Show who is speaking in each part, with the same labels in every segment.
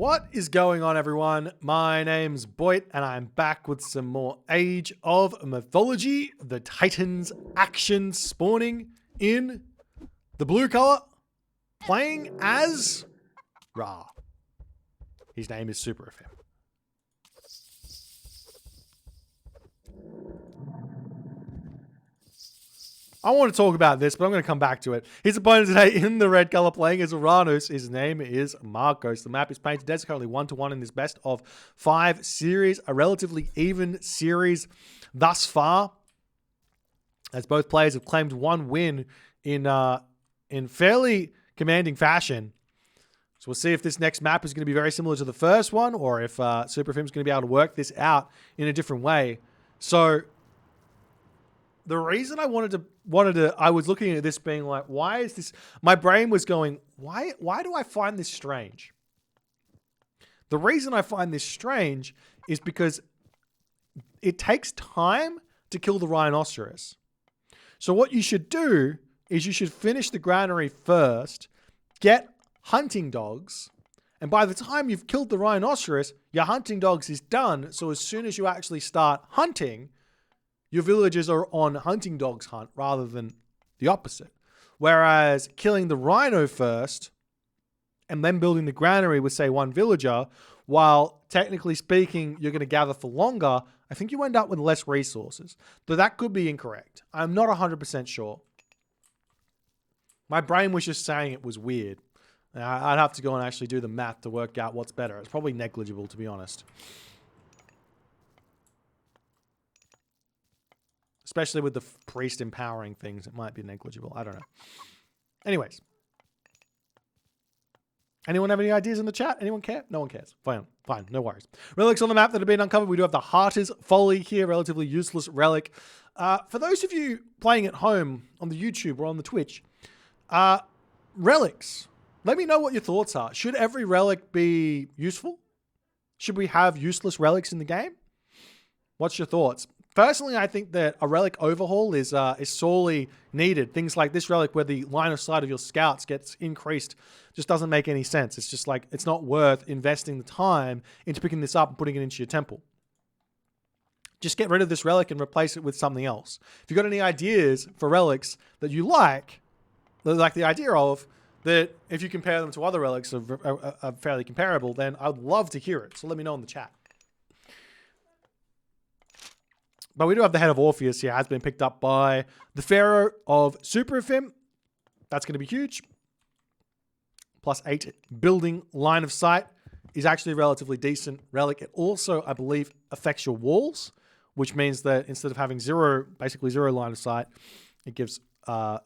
Speaker 1: What is going on, everyone? My name's Boit, and I'm back with some more Age of Mythology. The Titans action spawning in the blue color, playing as Ra. His name is Superafim. I want to talk about this, but I'm going to come back to it. His opponent today in the red color playing as Oranos. His name is M4rcos. The map is painted dead. It's currently 1-1 in this best of 5 series. A relatively even series thus far, as both players have claimed one win in fairly commanding fashion. So we'll see if this next map is going to be very similar to the first one, or if Superafim is going to be able to work this out in a different way. So the reason I I was looking at this being like, why is this? My brain was going, why do I find this strange? The reason I find this strange is because it takes time to kill the rhinoceros. So what you should do is you should finish the granary first, get hunting dogs, and by the time you've killed the rhinoceros, your hunting dogs is done. So as soon as you actually start hunting, your villagers are on hunting dogs hunt rather than the opposite. Whereas killing the rhino first and then building the granary with, say, one villager, while technically speaking, you're going to gather for longer, I think you end up with less resources. Though that could be incorrect. I'm not 100% sure. My brain was just saying it was weird. I'd have to go and actually do the math to work out what's better. It's probably negligible, to be honest. Especially with the priest empowering things, it might be negligible. I don't know. Anyways. Anyone have any ideas in the chat? Anyone care? No one cares. Fine. No worries. Relics on the map that have been uncovered. We do have the Hearter's Folly here. Relatively useless relic. For those of you playing at home on the YouTube or on the Twitch, relics. Let me know what your thoughts are. Should every relic be useful? Should we have useless relics in the game? What's your thoughts? Personally, I think that a relic overhaul is sorely needed. Things like this relic where the line of sight of your scouts gets increased just doesn't make any sense. It's just like, it's not worth investing the time into picking this up and putting it into your temple. Just get rid of this relic and replace it with something else. If you've got any ideas for relics that you like the idea of, that if you compare them to other relics are fairly comparable, then I'd love to hear it. So let me know in the chat. But we do have the Head of Orpheus here, has been picked up by the Pharaoh of Superafim. That's going to be huge. +8 building line of sight is actually a relatively decent relic. It also, I believe, affects your walls, which means that instead of having basically zero line of sight, it gives a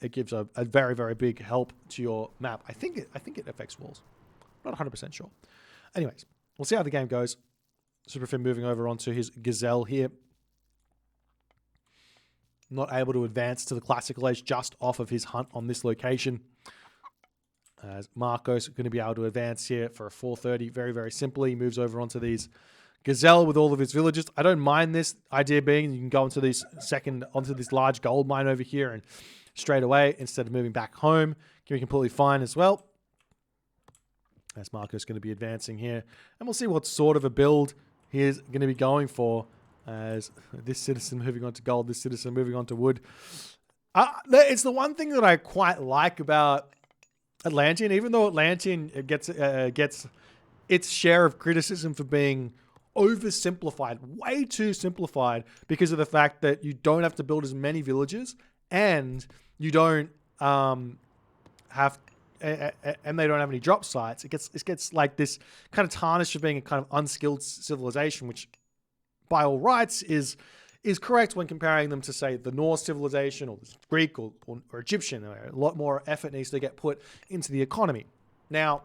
Speaker 1: very, very big help to your map. I think it affects walls. I'm not 100% sure. Anyways, we'll see how the game goes. Superafim moving over onto his gazelle here. Not able to advance to the classical age just off of his hunt on this location. As M4rcos going to be able to advance here for a 430 very, very simply. He moves over onto these gazelle with all of his villagers. I don't mind this idea being you can go onto this large gold mine over here and straight away instead of moving back home. Can be completely fine as well. As M4rcos is going to be advancing here. And we'll see what sort of a build he is going to be going for. As this citizen moving on to gold, this citizen moving on to wood. It's the one thing that I quite like about Atlantean, even though Atlantean gets its share of criticism for being oversimplified, way too simplified, because of the fact that you don't have to build as many villages, and you don't and they don't have any drop sites. It gets like this kind of tarnish of being a kind of unskilled civilization, which by all rights is correct when comparing them to, say, the Norse civilization or the Greek or Egyptian. A lot more effort needs to get put into the economy. Now,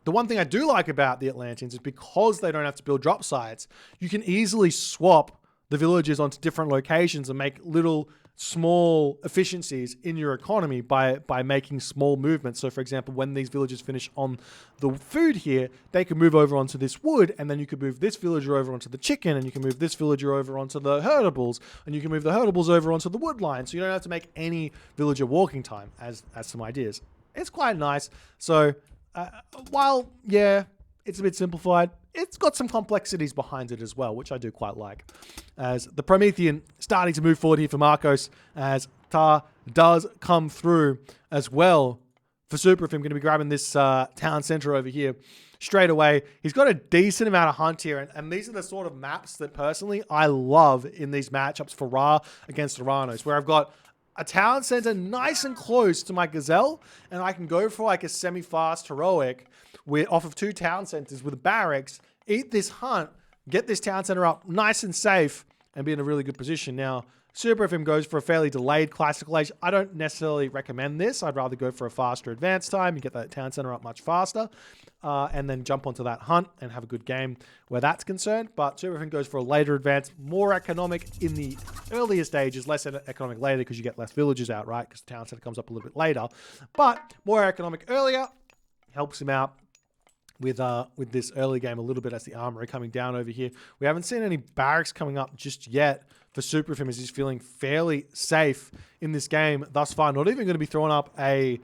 Speaker 1: the one thing I do like about the Atlanteans is because they don't have to build drop sites, you can easily swap the villages onto different locations and make little small efficiencies in your economy by making small movements. So for example, when these villagers finish on the food here, they can move over onto this wood, and then you could move this villager over onto the chicken, and you can move this villager over onto the herdables, and you can move the herdables over onto the wood line. So you don't have to make any villager walking time, as some ideas. It's quite nice. So while, yeah, it's a bit simplified, it's got some complexities behind it as well, which I do quite like. As the Promethean starting to move forward here for Marcos, as Tar does come through as well for Superafim. Going to be grabbing this town center over here straight away. He's got a decent amount of hunt here, and these are the sort of maps that personally I love in these matchups for Ra against Oranos, where I've got a town center nice and close to my Gazelle, and I can go for like a semi-fast heroic off of 2 town centers with barracks, eat this hunt, get this town center up nice and safe, and be in a really good position. Now, Superafim goes for a fairly delayed classical age. I don't necessarily recommend this. I'd rather go for a faster advance time and get that town center up much faster, and then jump onto that hunt and have a good game where that's concerned. But Superafim goes for a later advance, more economic in the earlier stages, less economic later because you get less villages out, right? Because the town center comes up a little bit later. But more economic earlier helps him out with this early game a little bit as the armory coming down over here. We haven't seen any barracks coming up just yet for Superafim, as he's feeling fairly safe in this game thus far. Not even going to be throwing up a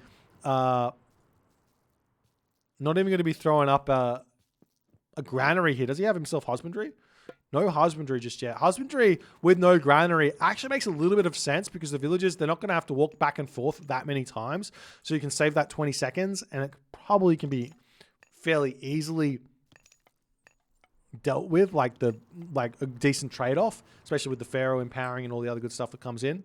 Speaker 1: granary here. Does he have himself husbandry? No husbandry just yet. Husbandry with no granary actually makes a little bit of sense because the villagers, they're not going to have to walk back and forth that many times. So you can save that 20 seconds, and it probably can be fairly easily dealt with, like a decent trade-off, especially with the Pharaoh empowering and all the other good stuff that comes in.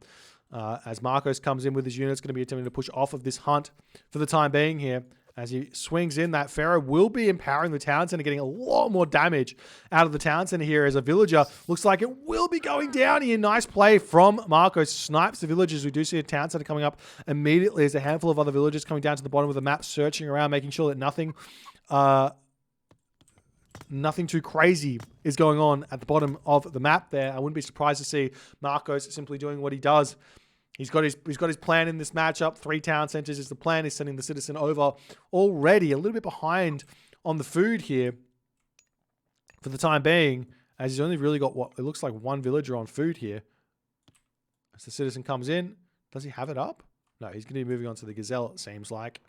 Speaker 1: As Marcos comes in with his units, going to be attempting to push off of this hunt for the time being here. As he swings in, that Pharaoh will be empowering the town center, getting a lot more damage out of the town center here as a villager. Looks like it will be going down here. Nice play from Marcos. Snipes the villagers. We do see a town center coming up immediately as a handful of other villagers coming down to the bottom of the map, searching around, making sure that nothing too crazy is going on at the bottom of the map there. I wouldn't be surprised to see Marcos simply doing what he does. He's got his plan in this matchup. 3 town centers is the plan. He's sending the citizen over already, a little bit behind on the food here for the time being, as he's only really got what it looks like 1 villager on food here. As the citizen comes in, does he have it up? No, he's going to be moving on to the Gazelle, it seems like.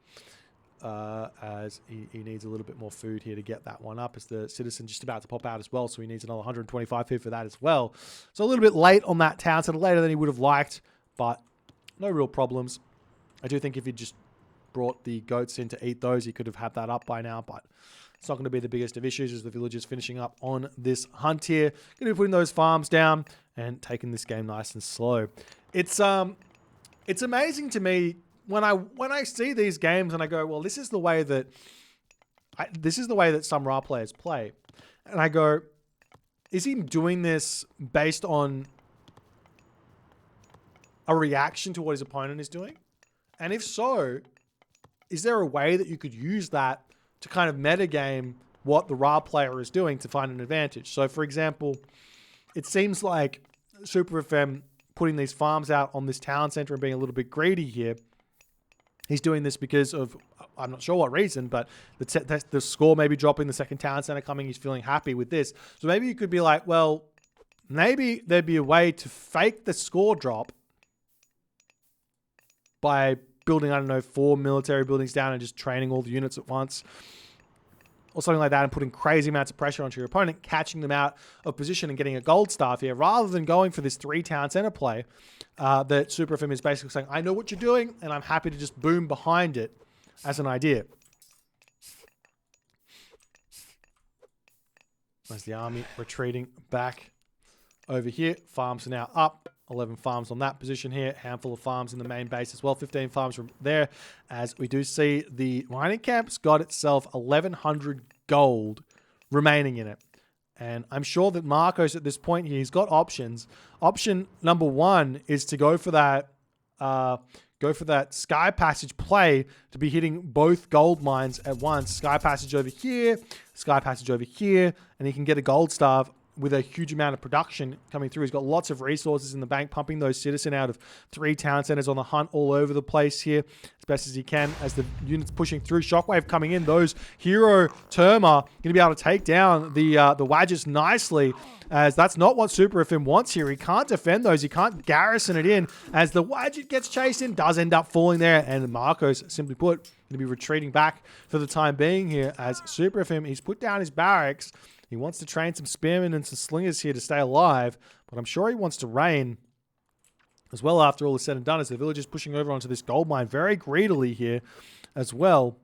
Speaker 1: As he needs a little bit more food here to get that one up, as the citizen just about to pop out as well, so he needs another 125 food for that as well. So a little bit late on that town center, later than he would have liked, but no real problems. I do think if he just brought the goats in to eat those, he could have had that up by now, but it's not going to be the biggest of issues as the villagers finishing up on this hunt here. Going to be putting those farms down and taking this game nice and slow. It's amazing to me when I see these games and I go, well, this is the way that some Ra players play, and I go, is he doing this based on a reaction to what his opponent is doing? And if so, is there a way that you could use that to kind of metagame what the Ra player is doing to find an advantage? So, for example, it seems like Superafim putting these farms out on this town center and being a little bit greedy here. He's doing this because of, I'm not sure what reason, but the score may be dropping, the second town center coming, he's feeling happy with this. So maybe you could be like, well, maybe there'd be a way to fake the score drop by building, I don't know, 4 military buildings down and just training all the units at once, or something like that, and putting crazy amounts of pressure onto your opponent, catching them out of position and getting a gold staff here, rather than going for this 3 town center play that Superafim is basically saying, I know what you're doing, and I'm happy to just boom behind it as an idea. As the army retreating back over here, farms are now up. 11 farms on that position here. Handful of farms in the main base as well. 15 farms from there. As we do see the mining camp's got itself 1,100 gold remaining in it. And I'm sure that Marcos at this point here, he's got options. Option number 1 is to go for that Sky Passage play to be hitting both gold mines at once. Sky Passage over here, Sky Passage over here, and he can get a gold staff with a huge amount of production coming through. He's got lots of resources in the bank, pumping those citizen out of 3 town centers on the hunt all over the place here as best as he can as the units pushing through. Shockwave coming in. Those Hero Terma going to be able to take down the Wadgets nicely, as that's not what Superafim wants here. He can't defend those. He can't garrison it in as the Wadget gets chased in, does end up falling there, and Marcos, simply put, to be retreating back for the time being here as Superafim, he's put down his barracks. He wants to train some spearmen and some slingers here to stay alive, but I'm sure he wants to rain as well after all is said and done, as the villagers pushing over onto this gold mine very greedily here as well.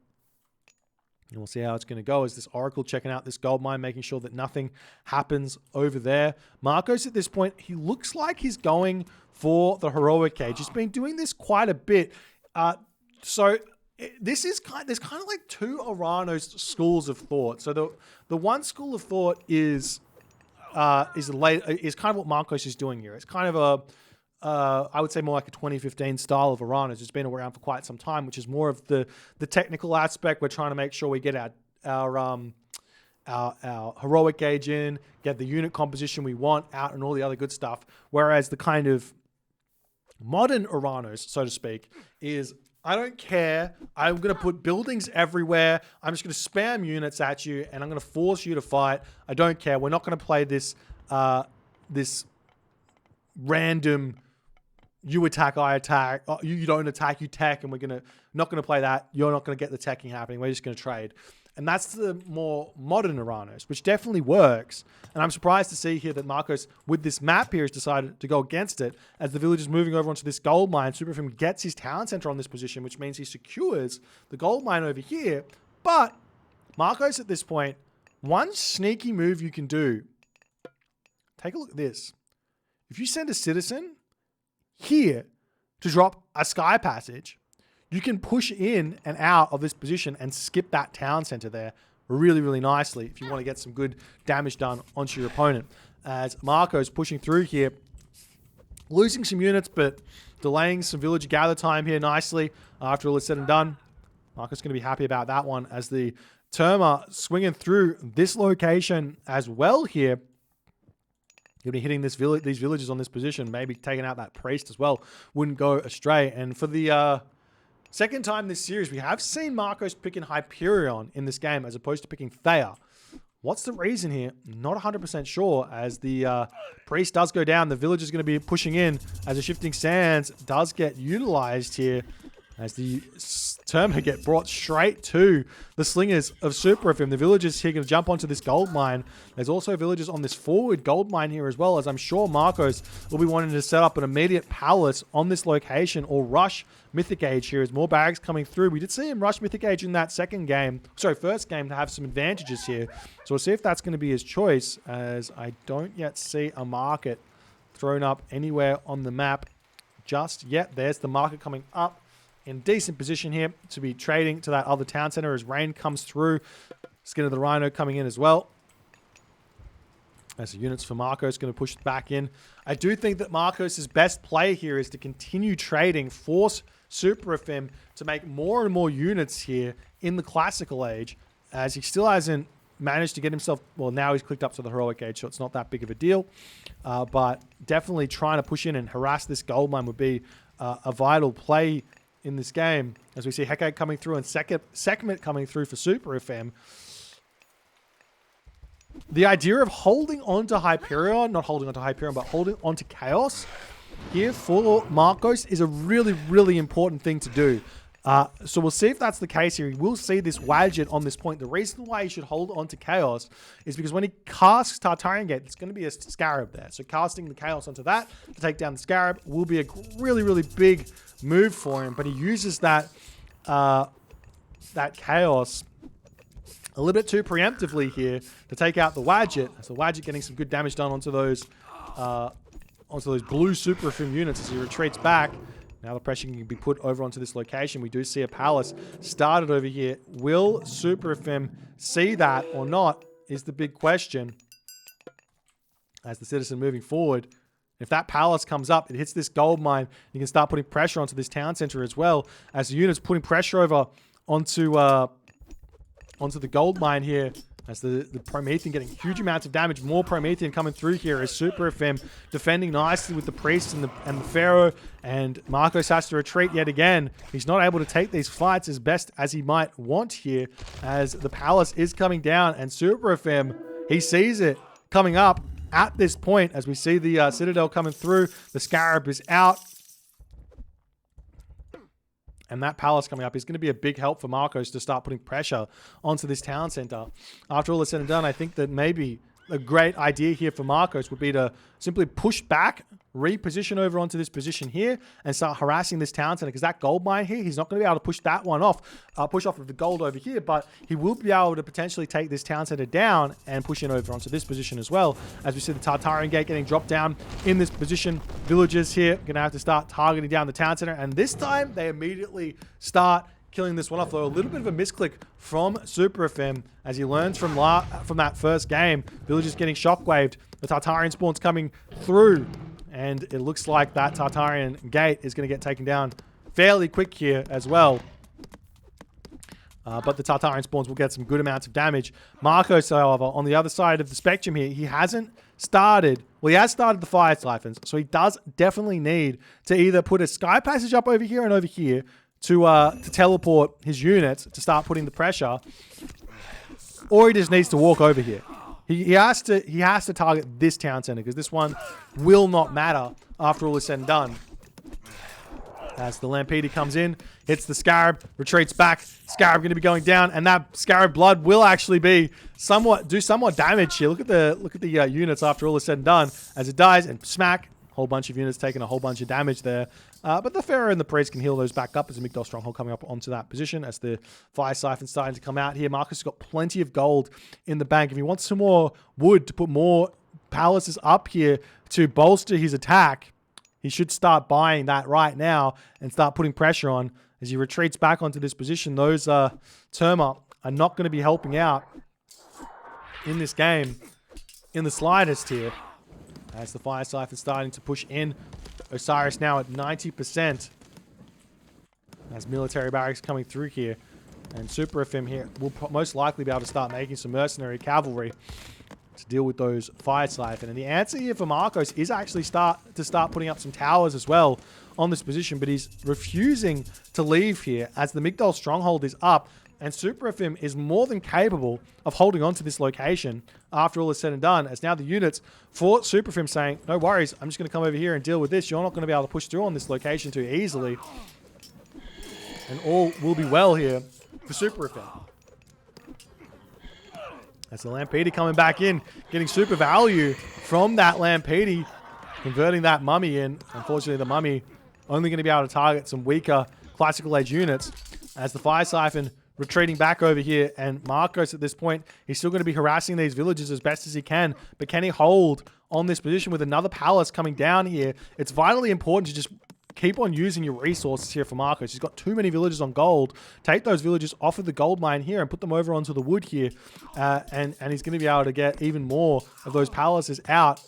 Speaker 1: And we'll see how it's going to go as this Oracle checking out this gold mine, making sure that nothing happens over there. M4rcos at this point, he looks like he's going for the heroic cage. He's been doing this quite a bit. This is there's kind of like two Oranos schools of thought. So the one school of thought is kind of what M4rcos is doing here. It's kind of I would say more like a 2015 style of Oranos. It's been around for quite some time, which is more of the technical aspect. We're trying to make sure we get our heroic gauge in, get the unit composition we want out, and all the other good stuff. Whereas the kind of modern Oranos, so to speak, is I don't care. I'm going to put buildings everywhere. I'm just going to spam units at you, and I'm going to force you to fight. I don't care. We're not going to play this this random you attack, I attack, you don't attack, you tech, and we're not going to play that. You're not going to get the teching happening. We're just going to trade. And that's the more modern Oranos, which definitely works. And I'm surprised to see here that M4rcos, with this map here, has decided to go against it. As the village is moving over onto this gold mine, Superafim gets his town center on this position, which means he secures the gold mine over here. But M4rcos at this point, one sneaky move you can do, take a look at this. If you send a citizen here to drop a sky passage, you can push in and out of this position and skip that town center there really, really nicely if you want to get some good damage done onto your opponent. As M4rcos pushing through here, losing some units, but delaying some village gather time here nicely after all is said and done. M4rcos going to be happy about that one as the Terma swinging through this location as well here. You'll be hitting these villages on this position, maybe taking out that priest as well. Wouldn't go astray. And for the second time this series, we have seen M4rcos picking Hyperion in this game as opposed to picking Thea. What's the reason here? Not 100% sure. As the priest does go down, the village is going to be pushing in as the shifting sands does get utilized here. As the Terma get brought straight to the slingers of Superafim. The villagers here going to jump onto this gold mine. There's also villagers on this forward gold mine here as well, as I'm sure M4rcos will be wanting to set up an immediate palace on this location or rush Mythic Age here as more barracks coming through. We did see him rush Mythic Age in that first game to have some advantages here. So we'll see if that's going to be his choice, as I don't yet see a market thrown up anywhere on the map just yet. There's the market coming up in decent position here to be trading to that other town center as rain comes through. Skin of the Rhino coming in as well. As the units for M4rcos going to push back in. I do think that M4rcos' best play here is to continue trading, force Superafim to make more and more units here in the classical age, as he still hasn't managed to get himself, well, now he's clicked up to the heroic age, so it's not that big of a deal. But definitely trying to push in and harass this gold mine would be a vital play in this game, as we see Hecate coming through and Sekhmet coming through for Superafim. The idea of holding on to Hyperion, not holding on to Hyperion, but holding on to Chaos here for M4rcos is a really, really important thing to do. So we'll see if that's the case here. We'll see this Wadjet on this point. The reason why he should hold on to Chaos is because when he casts Tartarian Gate, it's going to be a Scarab there. So casting the Chaos onto that to take down the Scarab will be a really, really big move for him. But he uses that Chaos a little bit too preemptively here to take out the Wadjet. So the Wadjet getting some good damage done onto those blue Superafim units as he retreats back. Now the pressure can be put over onto this location. We do see a palace started over here. Will Superafim see that or not is the big question. As the citizen moving forward, if that palace comes up, it hits this gold mine, you can start putting pressure onto this town center as well. As the unit's putting pressure over onto the gold mine here. As the Promethean getting huge amounts of damage. More Promethean coming through here as Superafim defending nicely with the Priest and the Pharaoh. And M4rcos has to retreat yet again. He's not able to take these fights as best as he might want here, as the Palace is coming down. And Superafim, he sees it coming up at this point as we see the Citadel coming through. The Scarab is out. And that palace coming up is going to be a big help for M4rcos to start putting pressure onto this town center. After all is said and done, I think that maybe a great idea here for M4rcos would be to simply push back, reposition over onto this position here, and start harassing this town center, because that gold mine here, he's not going to be able to push that one off, push off of the gold over here, but he will be able to potentially take this town center down and push in over onto this position as well. As we see the Tartarian gate getting dropped down in this position, villagers here going to have to start targeting down the town center, and this time they immediately start killing this one off, though a little bit of a misclick from Superafim as he learns from that first game. Villagers getting shockwaved. The Tartarian spawns coming through, and it looks like that Tartarian gate is going to get taken down fairly quick here as well. But the Tartarian spawns will get some good amounts of damage. M4rcos, however, on the other side of the spectrum here, he hasn't started. Well, he has started the fire siphons, so he does definitely need to either put a sky passage up over here and over here to teleport his units to start putting the pressure, or he just needs to walk over here. He has to target this town center, because this one will not matter after all is said and done. As the Lampede comes in, hits the Scarab, retreats back. Scarab going to be going down, and that Scarab blood will actually be somewhat damage here. Look at the units after all is said and done as it dies, and smack. Whole bunch of units taking a whole bunch of damage there. But the Pharaoh and the Priest can heal those back up as a Migdol Stronghold coming up onto that position as the Fire Siphon's starting to come out here. M4rcos has got plenty of gold in the bank. If he wants some more wood to put more palaces up here to bolster his attack, he should start buying that right now and start putting pressure on as he retreats back onto this position. Those Terma are not going to be helping out in this game in the slightest here. As the Fire Siphon starting to push in. Osiris now at 90%. As military barracks coming through here. And Superafim here will most likely be able to start making some mercenary cavalry to deal with those Fire Siphon. And the answer here for M4rcos is actually start putting up some towers as well on this position. But he's refusing to leave here as the Migdol Stronghold is up. And Superafim is more than capable of holding on to this location after all is said and done. As now the units for Superafim saying, no worries, I'm just going to come over here and deal with this. You're not going to be able to push through on this location too easily. And all will be well here for Superafim. As the Lampede coming back in, getting super value from that Lampede, converting that Mummy in. Unfortunately, the Mummy only going to be able to target some weaker classical age units. As the Fire Siphon retreating back over here, and M4rcos at this point, he's still going to be harassing these villages as best as he can, but can he hold on this position with another palace coming down here? It's vitally important to just keep on using your resources here for M4rcos. He's got too many villages on gold. Take those villages off of the gold mine here and put them over onto the wood here, and he's going to be able to get even more of those palaces out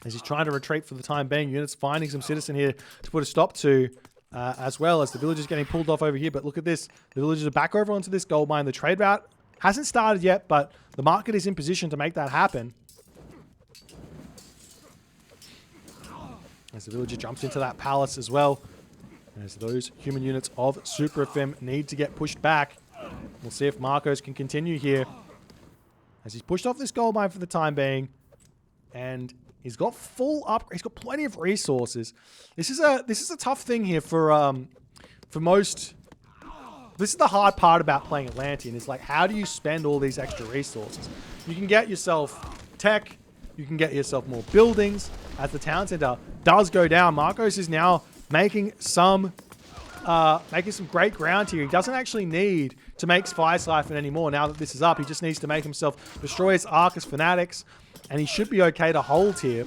Speaker 1: as he's trying to retreat for the time being. Units finding some citizen here to put a stop to, as well as the villagers getting pulled off over here. But look at this. The villagers are back over onto this gold mine. The trade route hasn't started yet, but the market is in position to make that happen. As the villager jumps into that palace as well. As those human units of Superafim need to get pushed back. We'll see if M4rcos can continue here. As he's pushed off this gold mine for the time being. And he's got full up. He's got plenty of resources. This is a tough thing here for most. This is the hard part about playing Atlantean. Is like, how do you spend all these extra resources? You can get yourself tech. You can get yourself more buildings. As the town center does go down, M4rcos is now making some great ground here. He doesn't actually need to make Fire Siphon anymore now that this is up. He just needs to make himself destroy his Arcus Fanatics, and he should be okay to hold here.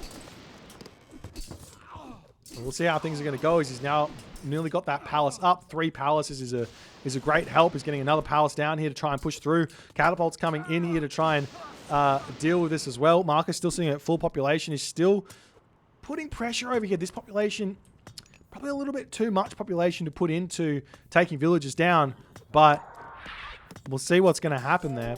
Speaker 1: And we'll see how things are going to go as he's now nearly got that palace up. 3 palaces is a great help. He's getting another palace down here to try and push through. Catapults coming in here to try and deal with this as well. M4rcos still sitting at full population. He's still putting pressure over here. This population, probably a little bit too much population to put into taking villages down, but we'll see what's going to happen there.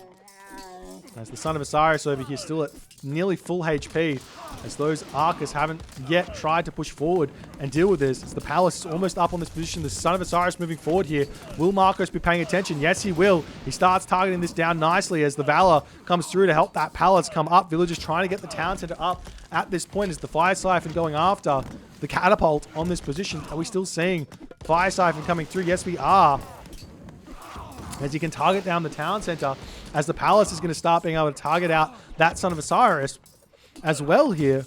Speaker 1: As the Son of Osiris over here still at nearly full HP, as those Arcus haven't yet tried to push forward and deal with this. As the palace is almost up on this position, the Son of Osiris moving forward here. Will M4rcos be paying attention? Yes, he will. He starts targeting this down nicely as the Valor comes through to help that palace come up. Villagers trying to get the town center up at this point as the Fire Siphon going after the catapult on this position. Are we still seeing Fire Siphon coming through. Yes, we are. As you can target down the town center, as the palace is going to start being able to target out that Son of Osiris as well here.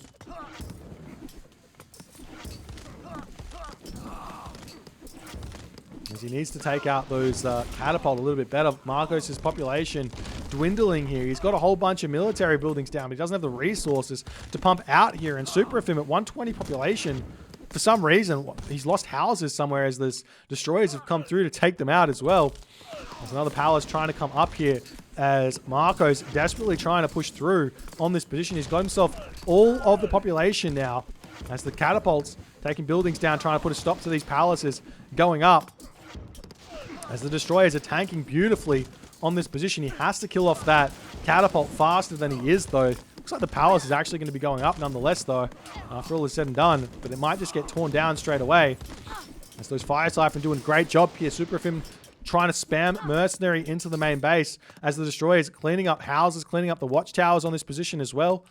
Speaker 1: As he needs to take out those catapult a little bit better. m4rcos' population dwindling here. He's got a whole bunch of military buildings down, but he doesn't have the resources to pump out here. And Superafim at 120 population, for some reason, he's lost houses somewhere as this destroyers have come through to take them out as well. There's another palace trying to come up here as m4rcos desperately trying to push through on this position. He's got himself all of the population now as the catapults taking buildings down, trying to put a stop to these palaces going up. As the destroyers are tanking beautifully on this position, he has to kill off that catapult faster than he is, though. Looks like the palace is actually going to be going up nonetheless, though, after all is said and done. But it might just get torn down straight away. As those Fire Siphon doing a great job here. Superafim trying to spam Mercenary into the main base as the destroyers cleaning up houses, cleaning up the watchtowers on this position as well.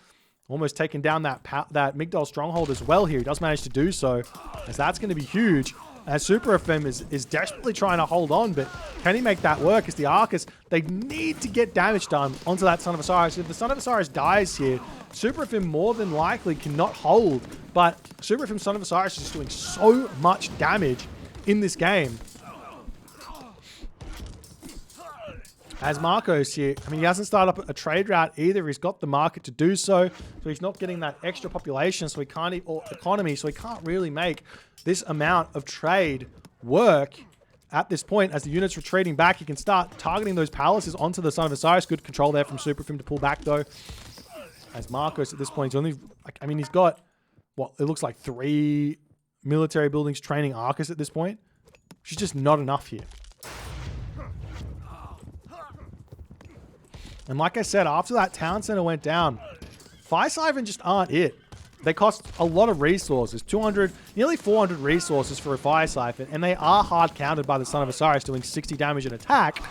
Speaker 1: Almost taking down that Migdol stronghold as well here. He does manage to do so, as that's going to be huge. As Superafim is desperately trying to hold on, but can he make that work? As the Arcus, they need to get damage done onto that Son of Osiris. If the Son of Osiris dies here, Superafim more than likely cannot hold. But Superafim Son of Osiris is doing so much damage in this game. As m4rcos here, I mean, he hasn't started up a trade route either. He's got the market to do so. So he's not getting that extra population, so he can't, or economy, so he can't really make this amount of trade work at this point. As the unit's retreating back, he can start targeting those palaces onto the Son of Osiris. Good control there from Superafim to pull back, though. As m4rcos at this point, he's only, I mean, he's got, what, it looks like 3 military buildings training Arcus at this point, which is just not enough here. And like I said, after that town center went down, Fire Siphon just aren't it. They cost a lot of resources, 200, nearly 400 resources for a Fire Siphon, and they are hard countered by the Son of Osiris doing 60 damage in attack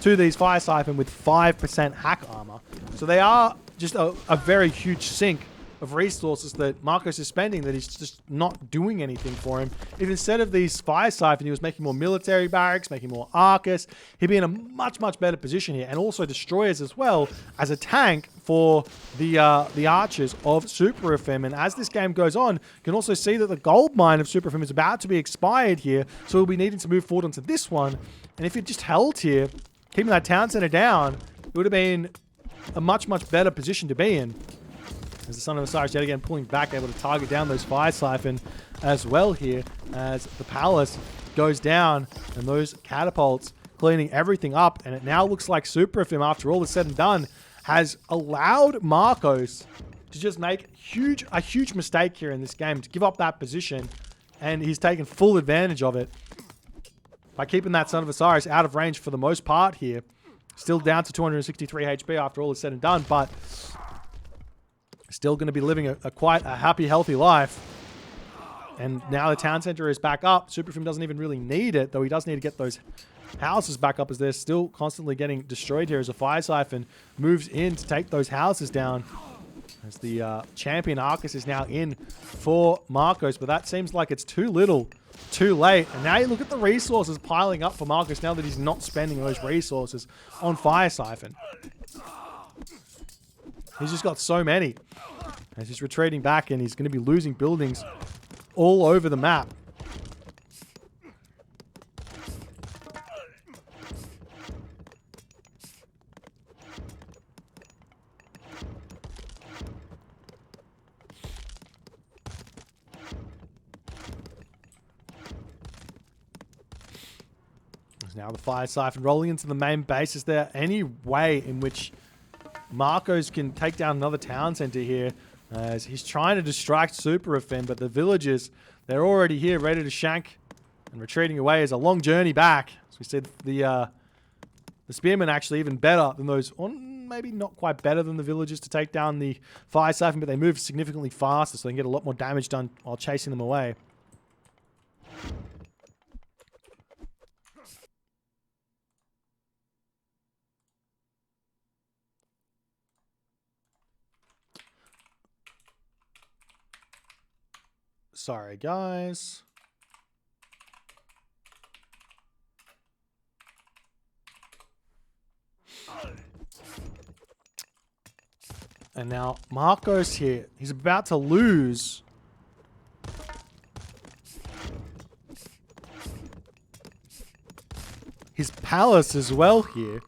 Speaker 1: to these Fire Siphon with 5% hack armor. So they are just a very huge sink of resources that m4rcos is spending that he's just not doing anything for him. If instead of these Fire Siphon, he was making more military barracks, making more Arcus, he'd be in a much, much better position here. And also destroyers as well as a tank for the archers of Superafim. And as this game goes on, you can also see that the gold mine of Superafim is about to be expired here. So we'll be needing to move forward onto this one. And if it just held here, keeping that town center down, it would have been a much, much better position to be in. As the Son of Osiris yet again pulling back, able to target down those Fire Siphon as well here as the palace goes down and those catapults cleaning everything up. And it now looks like Superafim, after all is said and done, has allowed m4rcos to just make a huge mistake here in this game, to give up that position. And he's taken full advantage of it by keeping that Son of Osiris out of range for the most part here. Still down to 263 HP after all is said and done, but still going to be living quite a happy, healthy life. And now the town center is back up. Superafim doesn't even really need it, though he does need to get those houses back up, as they're still constantly getting destroyed here as a Fire Siphon moves in to take those houses down. As the champion Arcus is now in for m4rcos, but that seems like it's too little, too late. And now you look at the resources piling up for m4rcos now that he's not spending those resources on Fire Siphon. He's just got so many. As he's retreating back, and he's going to be losing buildings all over the map. There's now the Fire Siphon rolling into the main base. Is there any way in which m4rcos can take down another town center here? As he's trying to distract Superafim, but the villagers, they're already here ready to shank and retreating away. As a long journey back. As we said, the spearmen actually even better than those, or maybe not quite better than the villagers to take down the Fire Siphon, but they move significantly faster, so they can get a lot more damage done while chasing them away. Sorry, guys. And now m4rcos here. He's about to lose. His palace as well here.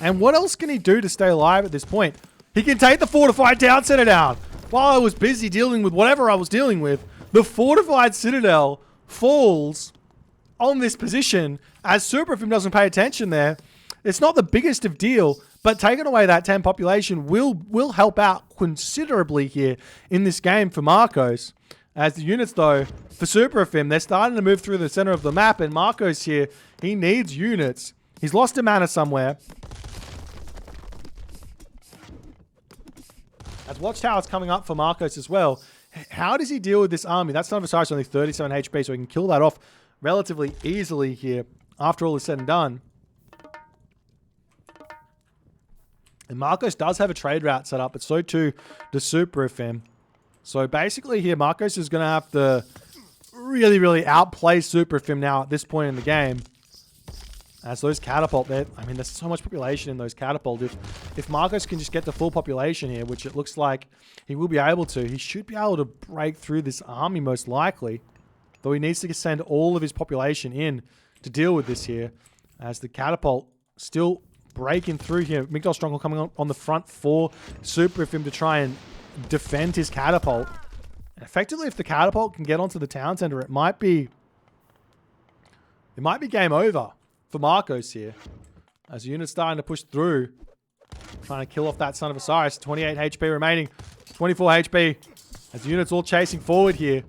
Speaker 1: And what else can he do to stay alive at this point? He can take the fortified town center down. While I was busy dealing with whatever I was dealing with, the fortified citadel falls on this position as Superafim doesn't pay attention there. It's not the biggest of deal, but taking away that 10 population will help out considerably here in this game for m4rcos. As the units, though, for Superafim, they're starting to move through the center of the map, and m4rcos here, he needs units. He's lost a mana somewhere. As Watchtower's coming up for m4rcos as well. How does he deal with this army? That's Son of Osiris, only 37 HP, so he can kill that off relatively easily here after all is said and done. And m4rcos does have a trade route set up, but so too does Superafim. So basically here, m4rcos is going to have to really, really outplay Superafim now at this point in the game. As those catapult there, I mean, there's so much population in those catapult. If m4rcos can just get to full population here, which it looks like he will be able to, he should be able to break through this army most likely. Though he needs to send all of his population in to deal with this here. As the catapult still breaking through here. Migdal Stronghold coming on the front for Superafim to try and defend his catapult. And effectively, if the catapult can get onto the town center, it might be game over for m4rcos here. As the unit's starting to push through, trying to kill off that Son of Osiris. 28 HP remaining, 24 HP. As the unit's all chasing forward here.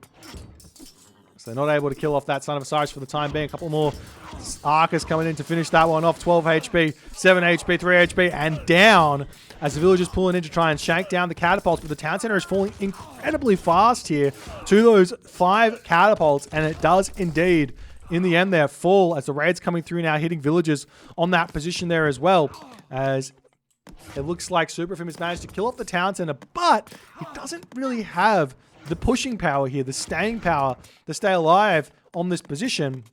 Speaker 1: So they're not able to kill off that Son of Osiris for the time being. A couple more archers coming in to finish that one off. 12 HP, 7 HP, 3 HP, and down as the villagers pulling in to try and shank down the catapults. But the town center is falling incredibly fast here to those 5 catapults, and it does indeed, in the end there, fall as the raids coming through now, hitting villagers on that position there as well. As it looks like Superafim has managed to kill off the town center, but he doesn't really have the pushing power here, the staying power to stay alive on this position.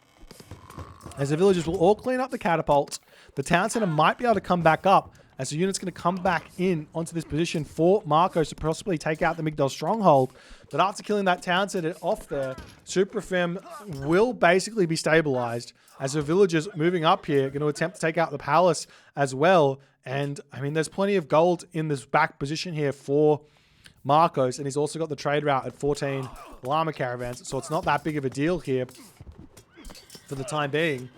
Speaker 1: As the villagers will all clean up the catapults, the town center might be able to come back up as the unit's going to come back in onto this position for m4rcos to possibly take out the Migdal Stronghold. But after killing that town center off there, Superafim will basically be stabilized as the villagers moving up here are going to attempt to take out the palace as well. And I mean, there's plenty of gold in this back position here for m4rcos, and he's also got the trade route at 14 llama caravans, so it's not that big of a deal here for the time being.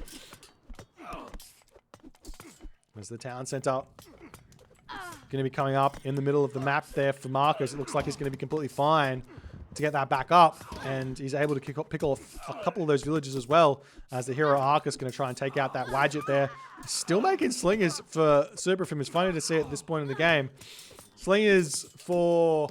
Speaker 1: As the town center going to be coming up in the middle of the map there for m4rcos, it looks like he's going to be completely fine to get that back up, and he's able to pick off a couple of those villages as well, as the hero Arc is going to try and take out that Wadget there. Still making slingers for Superafim. It's funny to see at this point in the game. Slingers for,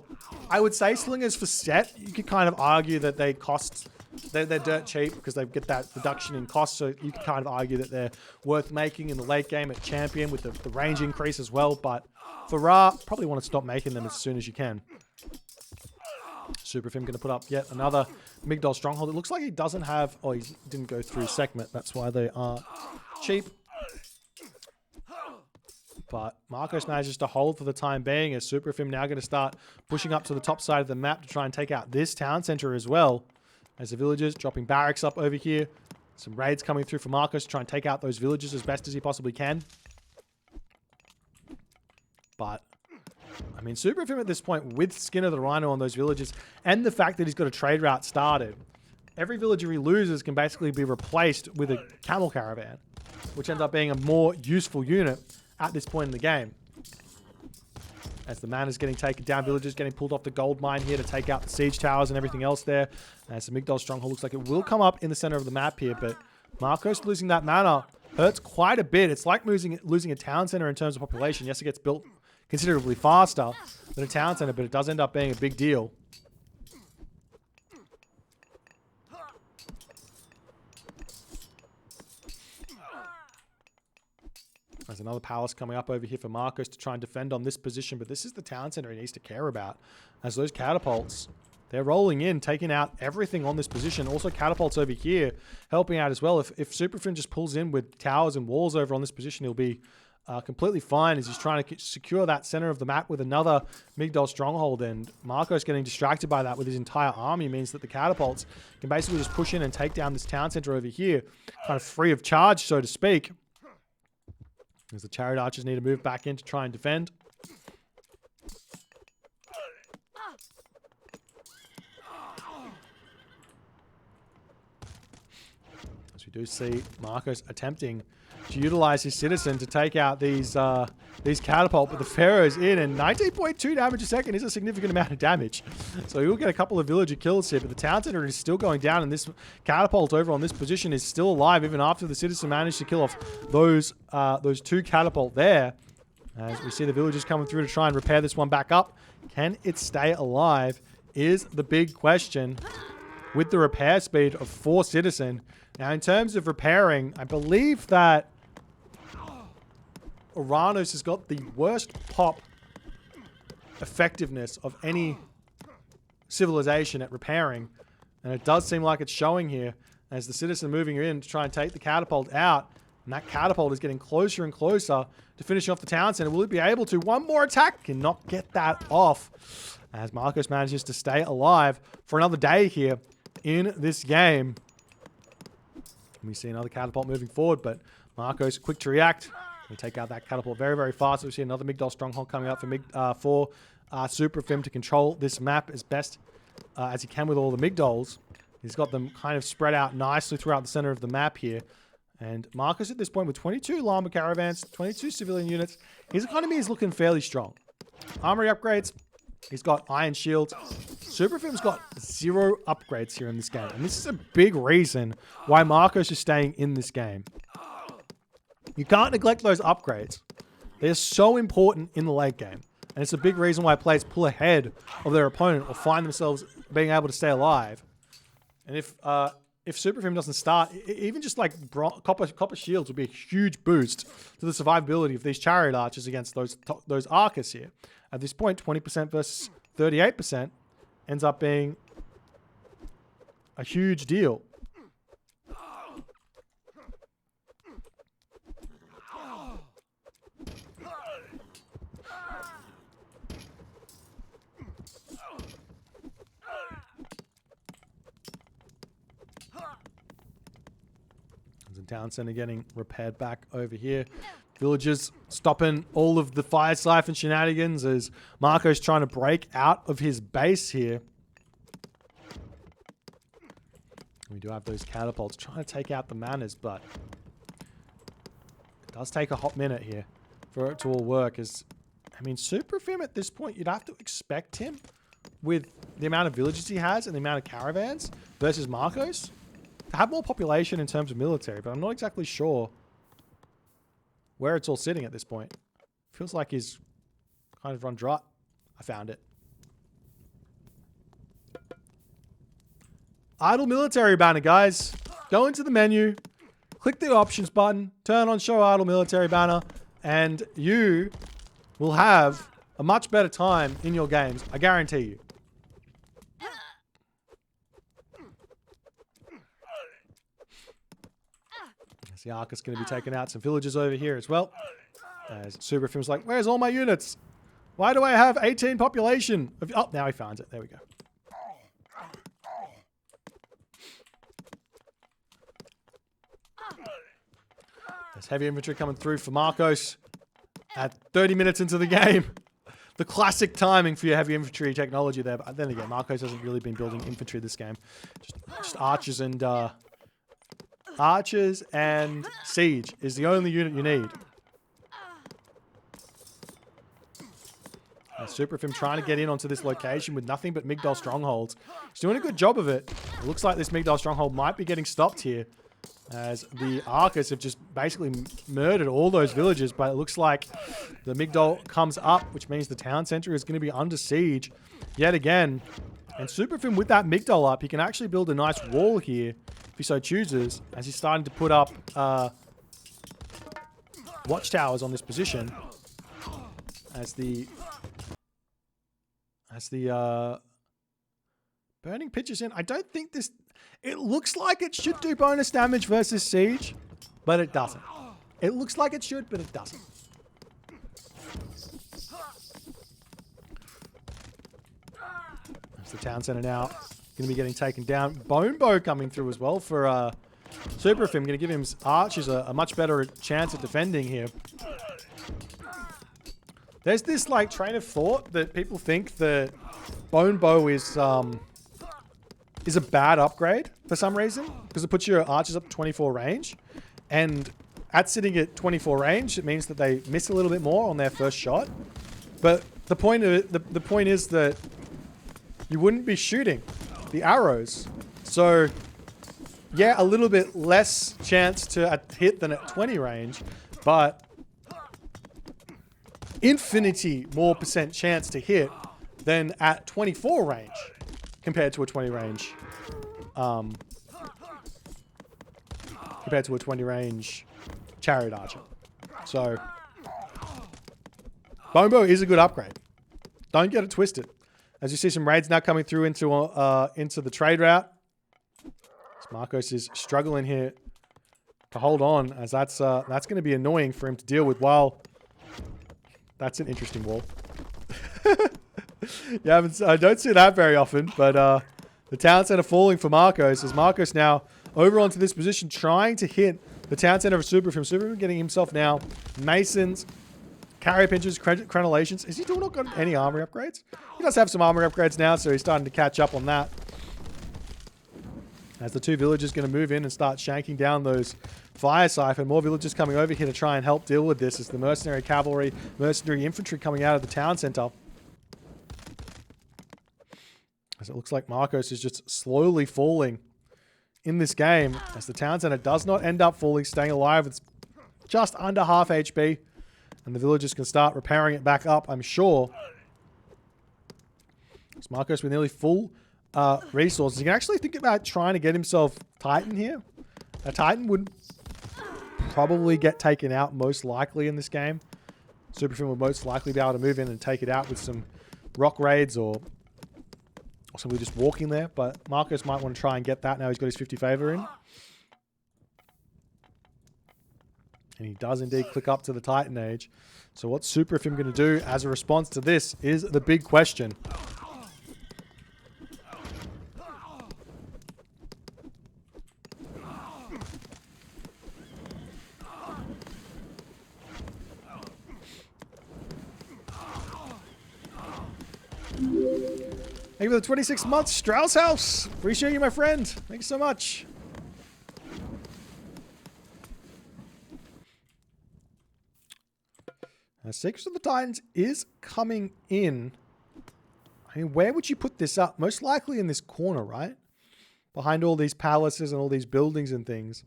Speaker 1: I would say slingers for set, you could kind of argue that they cost, they're dirt cheap because they get that reduction in cost, so you could kind of argue that they're worth making in the late game at champion with the range increase as well, but for Ra, probably want to stop making them as soon as you can. Superafim going to put up yet another Migdal Stronghold. It looks like he doesn't have, oh, he didn't go through segment, that's why they are cheap. But m4rcos manages to hold for the time being, as Superafim now going to start pushing up to the top side of the map to try and take out this town center as well. As the villagers dropping barracks up over here. Some raids coming through for m4rcos to try and take out those villagers as best as he possibly can. But, I mean, Superafim at this point, with Skin of the Rhino on those villagers, and the fact that he's got a trade route started, every villager he loses can basically be replaced with a camel caravan, which ends up being a more useful unit at this point in the game. As the mana's getting taken down, villagers getting pulled off the gold mine here to take out the siege towers and everything else there. As the Migdal Stronghold looks like it will come up in the center of the map here, but m4rcos losing that mana hurts quite a bit. It's like losing a town center in terms of population. Yes, it gets built considerably faster than a town center, but it does end up being a big deal. There's another palace coming up over here for m4rcos to try and defend on this position, but this is the town center he needs to care about. As those catapults, they're rolling in, taking out everything on this position. Also catapults over here helping out as well. If Superafim just pulls in with towers and walls over on this position, he'll be completely fine as he's trying to secure that center of the map with another Migdol stronghold. And m4rcos getting distracted by that with his entire army means that the catapults can basically just push in and take down this town center over here, kind of free of charge, so to speak. As the chariot archers need to move back in to try and defend. As we do see m4rcos attempting to utilize his citizen to take out these catapult, but the Pharaoh's in, and 19.2 damage a second is a significant amount of damage. So he will get a couple of villager kills here, but the town center is still going down, and this catapult over on this position is still alive even after the citizen managed to kill off those two catapult there. As we see the villagers coming through to try and repair this one back up. Can it stay alive is the big question with the repair speed of 4 citizen. Now, in terms of repairing, I believe that Oranos has got the worst pop effectiveness of any civilization at repairing. And it does seem like it's showing here as the citizen moving in to try and take the catapult out. And that catapult is getting closer and closer to finishing off the town center. Will it be able to? One more attack. Cannot get that off. As m4rcos manages to stay alive for another day here in this game. We see another catapult moving forward, but m4rcos quick to react. We take out that catapult very, very fast. We see another Migdol stronghold coming up for Superafim to control this map as best as he can with all the Migdols. He's got them kind of spread out nicely throughout the center of the map here. And m4rcos at this point with 22 llama caravans, 22 civilian units. His economy is looking fairly strong. Armory upgrades. He's got iron shields. Superafim's got 0 upgrades here in this game. And this is a big reason why m4rcos is staying in this game. You can't neglect those upgrades. They're so important in the late game. And it's a big reason why players pull ahead of their opponent or find themselves being able to stay alive. And if Superafim doesn't start, even just like copper shields would be a huge boost to the survivability of these chariot archers against those archers here. At this point, 20% versus 38% ends up being a huge deal. Town center getting repaired back over here. Villagers stopping all of the fire siphon shenanigans as m4rcos trying to break out of his base here. We do have those catapults trying to take out the manners, but it does take a hot minute here for it to all work. As I mean, Superafim at this point, you'd have to expect him with the amount of villages he has and the amount of caravans versus m4rcos to have more population in terms of military, but I'm not exactly sure where it's all sitting at this point. Feels like he's kind of run dry. I found it. Idle military banner, guys. Go into the menu, click the options button, turn on show idle military banner, and you will have a much better time in your games. I guarantee you. The Ark is going to be taking out some villagers over here as well. As Superafim's like, where's all my units? Why do I have 18 population? Oh, now he finds it. There we go. There's heavy infantry coming through for m4rcos at 30 minutes into the game. The classic timing for your heavy infantry technology there. But then again, m4rcos hasn't really been building infantry this game. Just archers and... Archers and Siege is the only unit you need. Superafim trying to get in onto this location with nothing but Migdol strongholds. He's doing a good job of it. It looks like this Migdol stronghold might be getting stopped here, as the Archers have just basically murdered all those villagers. But it looks like the Migdol comes up, which means the town center is going to be under siege yet again. And Superafim with that Migdol up, he can actually build a nice wall here if he so chooses, as he's starting to put up watchtowers on this position. As the burning pitches in. I don't think this... It looks like it should do bonus damage versus siege, but it doesn't. It looks like it should, but it doesn't. It's the town center now. Going to be getting taken down. Bonepo coming through as well for Superafim. Going to give him archers a much better chance at defending here. There's this like train of thought that people think that Bonepo is a bad upgrade for some reason because it puts your archers up to 24 range, and at sitting at 24 range, it means that they miss a little bit more on their first shot. But the point of it, the point is that you wouldn't be shooting the arrows, so yeah, a little bit less chance to hit than at 20 range, but infinity more % chance to hit than at 24 range compared to a 20 range. Compared to a 20 range chariot archer. So Bonepo is a good upgrade. Don't get it twisted. As you see some raids now coming through into the trade route. M4rcos is struggling here to hold on, as that's going to be annoying for him to deal with. While that's an interesting wall. Yeah, I don't see that very often, but the town center falling for M4rcos, as M4rcos now over onto this position, trying to hit the town center of Superafim. Superafim getting himself now Masons, carrier pinches, crenellations. Is he still not got any armory upgrades? He does have some armory upgrades now, so he's starting to catch up on that. As the two villagers going to move in and start shanking down those fire siphon. More villagers coming over here to try and help deal with this as the mercenary cavalry, mercenary infantry coming out of the town center. As it looks like M4rcos is just slowly falling in this game, as the town center does not end up falling, staying alive. It's just under half HP, and the villagers can start repairing it back up, I'm sure. As M4rcos with nearly full resources. You can actually think about trying to get himself Titan here. A Titan would probably get taken out most likely in this game. Superafim would most likely be able to move in and take it out with some rock raids or simply just walking there. But M4rcos might want to try and get that now he's got his 50 favor in. And he does indeed click up to the Titan Age. So what's Superafim going to do as a response to this is the big question. Thank you for the 26 months, Strauss House. Appreciate you, my friend. Thank you so much. Secrets of the Titans is coming in. I mean, where would you put this up? Most likely in this corner, right? Behind all these palaces and all these buildings and things.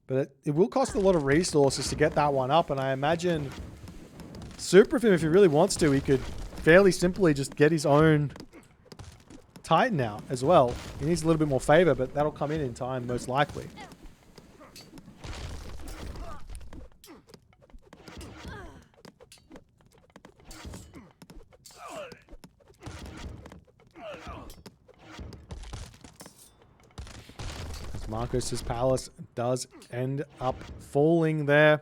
Speaker 1: But it will cost a lot of resources to get that one up. And I imagine Superafim, if he really wants to, he could fairly simply just get his own Titan out as well. He needs a little bit more favor, but that'll come in time, most likely. As M4rcos' palace does end up falling there.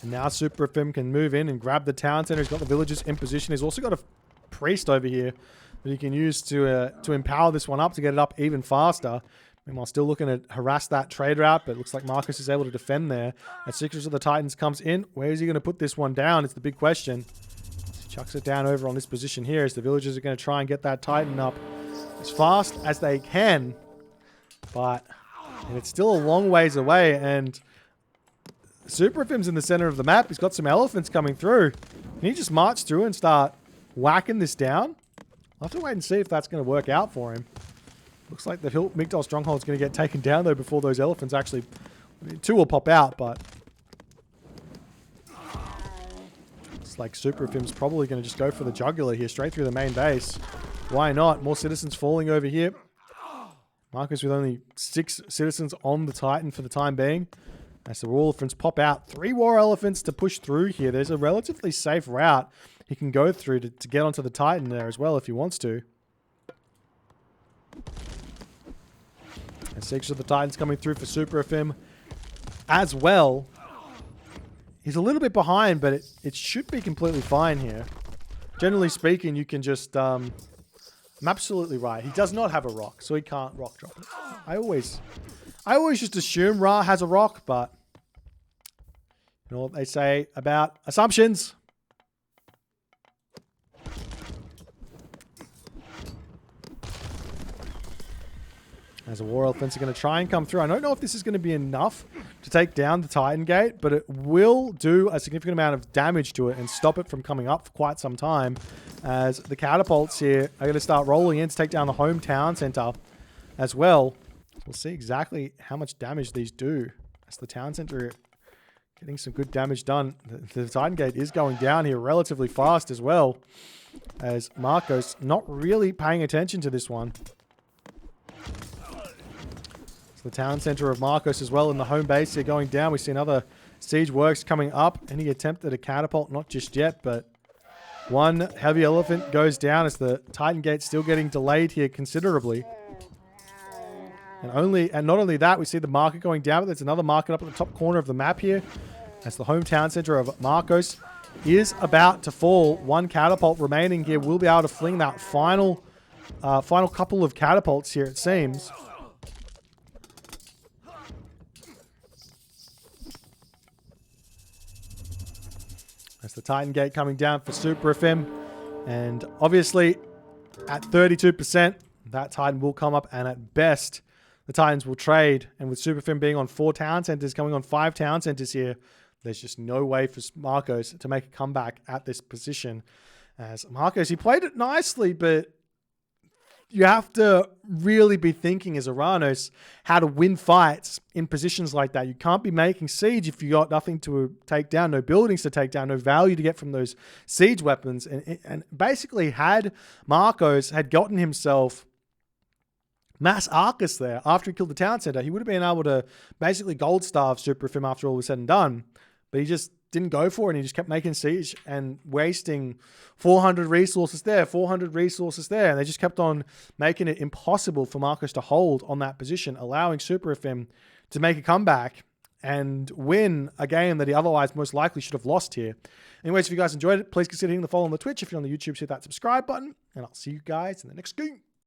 Speaker 1: And now Superafim can move in and grab the town center. He's got the villagers in position. He's also got a priest over here that he can use to empower this one up to get it up even faster. Meanwhile, still looking to harass that trade route, but it looks like M4rcos is able to defend there. As Secrets of the Titans comes in, where is he going to put this one down? It's the big question. He chucks it down over on this position here as the villagers are going to try and get that Titan up as fast as they can. But it's still a long ways away, and Superafim's in the center of the map. He's got some elephants coming through. Can he just march through and start whacking this down? I'll have to wait and see if that's going to work out for him. Looks like the Migdol Stronghold's going to get taken down, though, before those elephants actually... I mean, two will pop out, but... It's like Superafim's probably going to just go for the jugular here, straight through the main base. Why not? More citizens falling over here. M4rcos with only 6 citizens on the Titan for the time being. As the war elephants pop out. 3 war elephants to push through here. There's a relatively safe route he can go through to get onto the Titan there as well if he wants to. And 6 of the Titans coming through for Superafim as well. He's a little bit behind, but it should be completely fine here. generally speaking, you can just... I'm absolutely right. He does not have a rock, so he can't rock drop it. I always just assume Ra has a rock, but... You know what they say about assumptions? As a War Elephants are going to try and come through. I don't know if this is going to be enough to take down the Titan Gate, but it will do a significant amount of damage to it and stop it from coming up for quite some time, as the catapults here are going to start rolling in to take down the hometown center as well. We'll see exactly how much damage these do as the town center getting some good damage done. The Titan Gate is going down here relatively fast as well, as m4rcos not really paying attention to this one. The town center of m4rcos as well in the home base here going down. We see another siege works coming up. Any attempt at a catapult? Not just yet, but one heavy elephant goes down as the Titan Gate's still getting delayed here considerably. And not only that, we see the market going down, but there's another market up at the top corner of the map here as the hometown center of m4rcos is about to fall. One catapult remaining here will be able to fling that final couple of catapults here, it seems. That's the Titan Gate coming down for Superafim. And obviously, at 32%, that Titan will come up. And at best, the Titans will trade. And with Superafim being on 4 town centers, coming on 5 town centers here, there's just no way for m4rcos to make a comeback at this position. As m4rcos, he played it nicely, but you have to really be thinking as Oranos how to win fights in positions like that. You can't be making siege if you got nothing to take down, no buildings to take down, no value to get from those siege weapons. And basically, had m4rcos had gotten himself mass Arcus there after he killed the town center, he would have been able to basically gold starve Superafim after all was said and done. But he just didn't go for it, and he just kept making siege and wasting 400 resources there, 400 resources there, and they just kept on making it impossible for m4rcos to hold on that position, allowing Superafim to make a comeback and win a game that he otherwise most likely should have lost here. Anyways, if you guys enjoyed it, please consider hitting the follow on the Twitch. If you're on the YouTube, hit that subscribe button, and I'll see you guys in the next game.